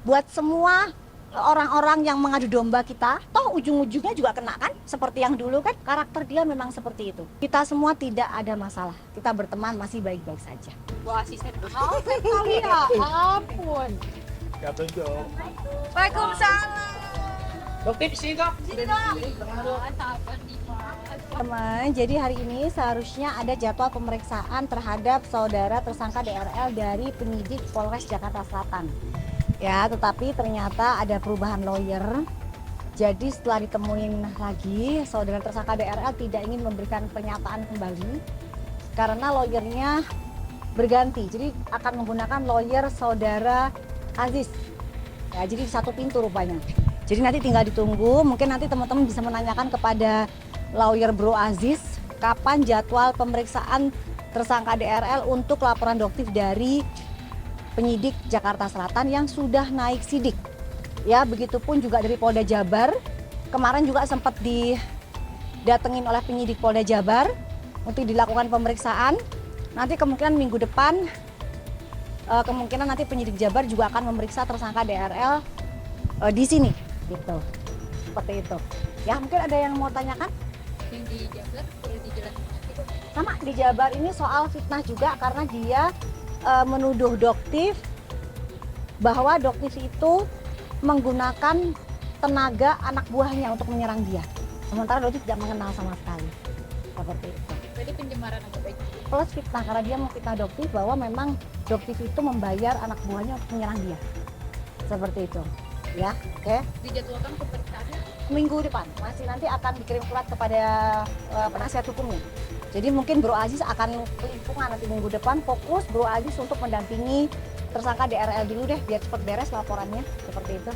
Buat semua orang-orang yang mengadu domba kita, toh ujung-ujungnya juga kena kan? Seperti yang dulu kan, karakter dia memang seperti itu. Kita semua tidak ada masalah, kita berteman masih baik-baik saja. Wah, asisten kali ya, ampun. Ya tunjuk. Waalaikumsalam. Dokter sini dok. Teman, jadi hari ini seharusnya ada jadwal pemeriksaan terhadap saudara tersangka DRL dari penyidik Polres Jakarta Selatan. Ya, tetapi ternyata ada perubahan lawyer. Jadi setelah ditemuin lagi, saudara tersangka DRL tidak ingin memberikan pernyataan kembali karena lawyernya berganti. Jadi akan menggunakan lawyer saudara Aziz. Ya, jadi satu pintu rupanya. Jadi nanti tinggal ditunggu, mungkin nanti teman-teman bisa menanyakan kepada lawyer Bro Aziz kapan jadwal pemeriksaan tersangka DRL untuk laporan doktif dari penyidik Jakarta Selatan yang sudah naik sidik. Ya, begitupun juga dari Polda Jabar. Kemarin juga sempat didatengin oleh penyidik Polda Jabar untuk dilakukan pemeriksaan. Nanti kemungkinan minggu depan kemungkinan nanti penyidik Jabar juga akan memeriksa tersangka DRL di sini gitu. Seperti itu. Ya, mungkin ada yang mau tanyakan? Yang di Jabar perlu dijelaskan. Sama di Jabar ini soal fitnah juga karena dia menuduh doktif bahwa doktif itu menggunakan tenaga anak buahnya untuk menyerang dia. Sementara doktif tidak mengenal sama sekali. Seperti itu. Jadi pencemaran nama baik. Plus fitnah karena dia memfitnah doktif bahwa memang doktif itu membayar anak buahnya untuk menyerang dia. Seperti itu. Ya, oke. Dijadwalkan pemeriksaannya Minggu depan masih nanti akan dikirim surat kepada penasihat hukumnya. Jadi mungkin Bro Aziz akan kelimpungan nanti minggu depan, fokus Bro Aziz untuk mendampingi tersangka DRL dulu deh biar cepat beres laporannya seperti itu.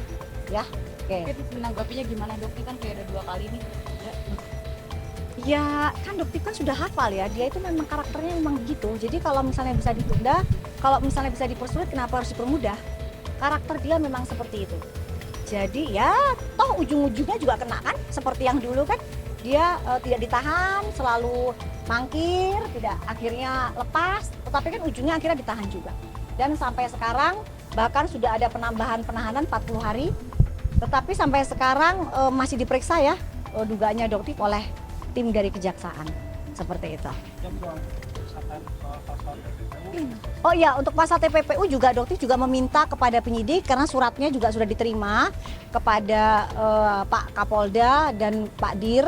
Ya, oke. mungkin menanggapinya gimana dok? Ini kan kayak ada 2 kali nih. Ya kan dokter kan sudah hafal ya, dia itu memang karakternya memang begitu. Jadi kalau misalnya bisa ditunda, kalau misalnya bisa dipersulit, kenapa harus dipermudah? Karakter dia memang seperti itu. Jadi ya toh ujung-ujungnya juga kena kan, seperti yang dulu kan dia tidak ditahan, selalu mangkir, tidak akhirnya lepas, tetapi kan ujungnya akhirnya ditahan juga. Dan sampai sekarang bahkan sudah ada penambahan penahanan 40 hari, tetapi sampai sekarang masih diperiksa ya dugaannya doktif oleh tim dari kejaksaan seperti itu. Oh iya, untuk pasal TPPU juga doktif juga meminta kepada penyidik karena suratnya juga sudah diterima kepada Pak Kapolda dan Pak Dir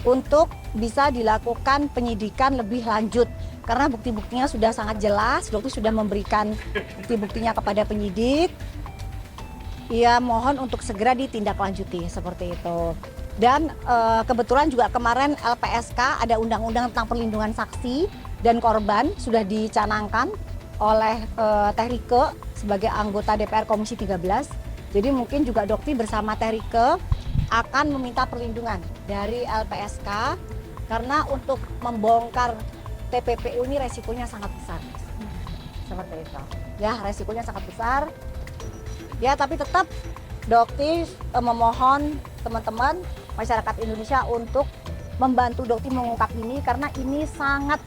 untuk bisa dilakukan penyidikan lebih lanjut karena bukti-buktinya sudah sangat jelas. Doktif sudah memberikan bukti-buktinya kepada penyidik. Ia mohon untuk segera ditindaklanjuti seperti itu. Dan kebetulan juga kemarin LPSK ada undang-undang tentang perlindungan saksi dan korban sudah dicanangkan oleh Teh Rike sebagai anggota DPR Komisi 13. Jadi mungkin juga Dokti bersama Teh Rike akan meminta perlindungan dari LPSK karena untuk membongkar TPPU ini resikonya sangat besar. Seperti itu. Ya, resikonya sangat besar. Ya, tapi tetap Dokti memohon teman-teman masyarakat Indonesia untuk membantu Dokti mengungkap ini karena ini sangat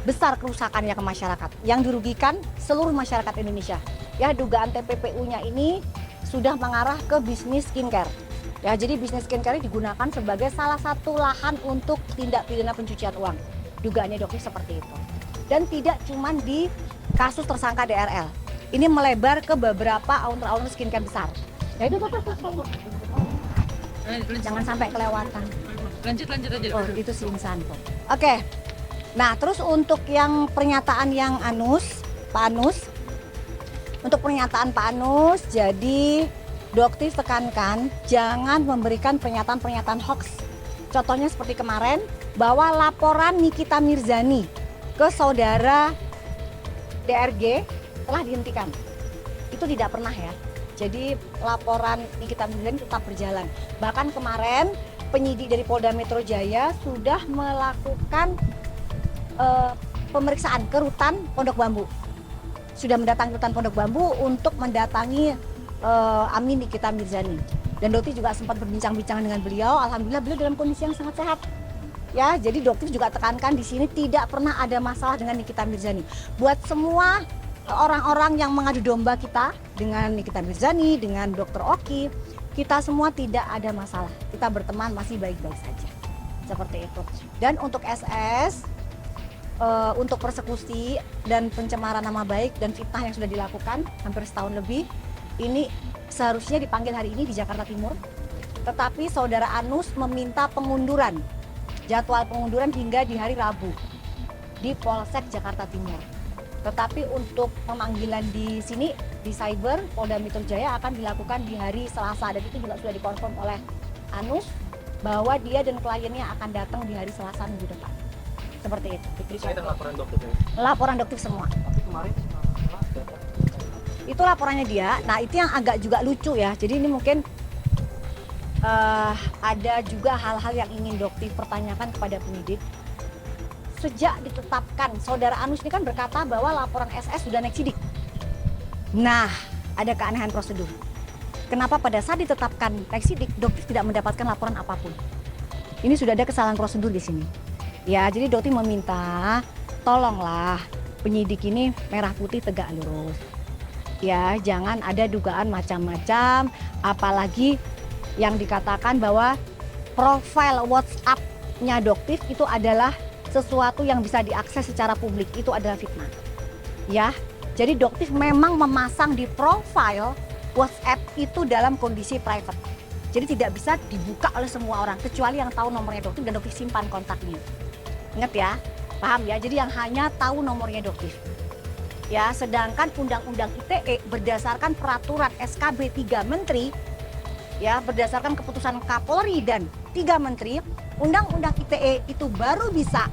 besar kerusakannya ke masyarakat yang dirugikan seluruh masyarakat Indonesia. Ya, dugaan TPPU-nya ini sudah mengarah ke bisnis skincare. Ya, jadi bisnis skincare digunakan sebagai salah satu lahan untuk tindak pidana pencucian uang. Dugaannya Dokti seperti itu. Dan tidak cuma di kasus tersangka DRL. Ini melebar ke beberapa owner-owner skincare besar. Ya itu jangan sampai kelewatan. Lanjut aja. Oh, itu si insan kok. Oke. Nah, terus untuk yang pernyataan yang Pak Anus, untuk pernyataan Pak Anus, jadi Doktif tekankan jangan memberikan pernyataan-pernyataan hoax. Contohnya seperti kemarin, bahwa laporan Nikita Mirzani ke saudara DRG telah dihentikan. Itu tidak pernah ya. Jadi laporan Nikita Mirzani tetap berjalan. Bahkan kemarin penyidik dari Polda Metro Jaya sudah melakukan pemeriksaan ke rutan Pondok Bambu. Sudah mendatangi rutan Pondok Bambu untuk mendatangi Amin Nikita Mirzani. Dan Dokter juga sempat berbincang-bincang dengan beliau. Alhamdulillah beliau dalam kondisi yang sangat sehat. Ya, jadi Dokter juga tekankan di sini tidak pernah ada masalah dengan Nikita Mirzani. Buat semua orang-orang yang mengadu domba kita dengan Nikita Mirzani, dengan Dr. Oki, kita semua tidak ada masalah. Kita berteman masih baik-baik saja. Seperti itu. Dan untuk SS, untuk persekusi dan pencemaran nama baik dan fitnah yang sudah dilakukan hampir setahun lebih, ini seharusnya dipanggil hari ini di Jakarta Timur. Tetapi Saudara Anus meminta pengunduran, jadwal pengunduran hingga di hari Rabu di Polsek Jakarta Timur. Tetapi untuk pemanggilan di sini, di Cyber Polda Metro Jaya akan dilakukan di hari Selasa, dan itu juga sudah dikonfirm oleh Anus bahwa dia dan kliennya akan datang di hari Selasa minggu depan. Seperti itu. Jadi saya ada laporan dokter. Laporan dokter semua. Tapi kemarin Itu laporannya dia. Nah, itu yang agak juga lucu ya. Jadi ini mungkin ada juga hal-hal yang ingin dokter pertanyakan kepada penyidik. Sejak ditetapkan, Saudara Anus ini kan berkata bahwa laporan SS sudah naik sidik. Nah, ada keanehan prosedur. Kenapa pada saat ditetapkan naik sidik, dokter tidak mendapatkan laporan apapun? Ini sudah ada kesalahan prosedur di sini. Ya, jadi dokter meminta, tolonglah penyidik ini merah putih tegak lurus. Ya, jangan ada dugaan macam-macam, apalagi yang dikatakan bahwa profil WhatsApp-nya dokter itu adalah sesuatu yang bisa diakses secara publik, itu adalah fitnah. Ya, jadi dokter memang memasang di profil WhatsApp itu dalam kondisi private. Jadi tidak bisa dibuka oleh semua orang, kecuali yang tahu nomornya dokter dan dokter simpan kontaknya. Ingat ya, paham ya? Jadi yang hanya tahu nomornya dokter. Ya, sedangkan Undang-Undang ITE berdasarkan peraturan SKB 3 Menteri, ya berdasarkan keputusan Kapolri dan 3 Menteri, Undang-Undang ITE itu baru bisa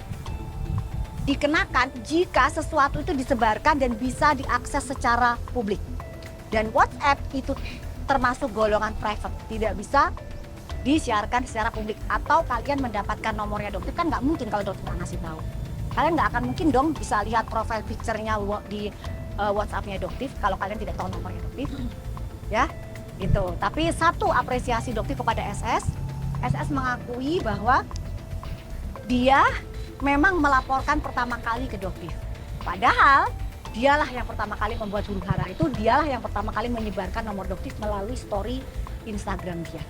dikenakan jika sesuatu itu disebarkan dan bisa diakses secara publik. Dan WhatsApp itu termasuk golongan private, tidak bisa disiarkan secara publik. Atau kalian mendapatkan nomornya dokter, kan nggak mungkin kalau dokter nggak ngasih tahu. Kalian nggak akan mungkin dong bisa lihat profile picture-nya di WhatsApp-nya dokter kalau kalian tidak tahu nomornya dokter. Ya, gitu. Tapi satu apresiasi dokter kepada SS mengakui bahwa dia memang melaporkan pertama kali ke dokter. Padahal dialah yang pertama kali membuat huru hara itu, dialah yang pertama kali menyebarkan nomor dokter melalui story Instagram dia.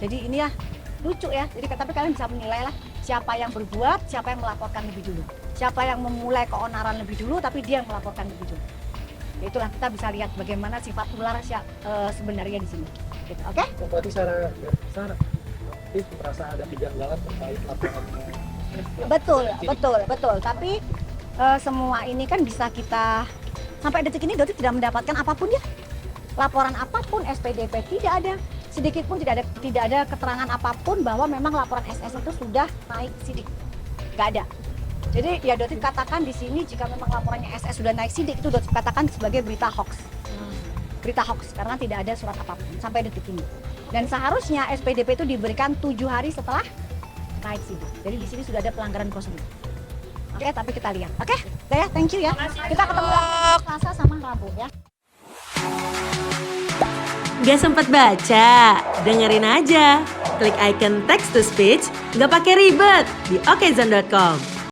Jadi ini ya lucu ya. Jadi tapi kalian bisa menilai lah siapa yang berbuat, siapa yang melaporkan lebih dulu. Siapa yang memulai keonaran lebih dulu tapi dia yang melaporkan lebih dulu. Ya, itulah kita bisa lihat bagaimana sifat ular sebenarnya di sini. Gitu, oke? berarti Sarah merasa ada kejanggalan terkait laporan. Betul. Tapi semua ini kan bisa kita, sampai detik ini dokter tidak mendapatkan apapun ya. Laporan apapun, SPDP tidak ada. Sedikit pun tidak ada keterangan apapun bahwa memang laporan SS itu sudah naik sidik. Gak ada. Jadi ya dokter katakan di sini jika memang laporannya SS sudah naik sidik, itu dokter katakan sebagai berita hoax. Berita hoax karena tidak ada surat apapun sampai detik ini. Dan seharusnya SPDP itu diberikan 7 hari setelah naik sidik. Jadi di sini sudah ada pelanggaran prosedur. Oke, tapi kita lihat. Oke, udah ya, thank you ya. Kita ketemu lagi Selasa sama Rabu ya. Gak sempat baca? Dengerin aja. Klik icon text to speech, gak pakai ribet di okezone.com.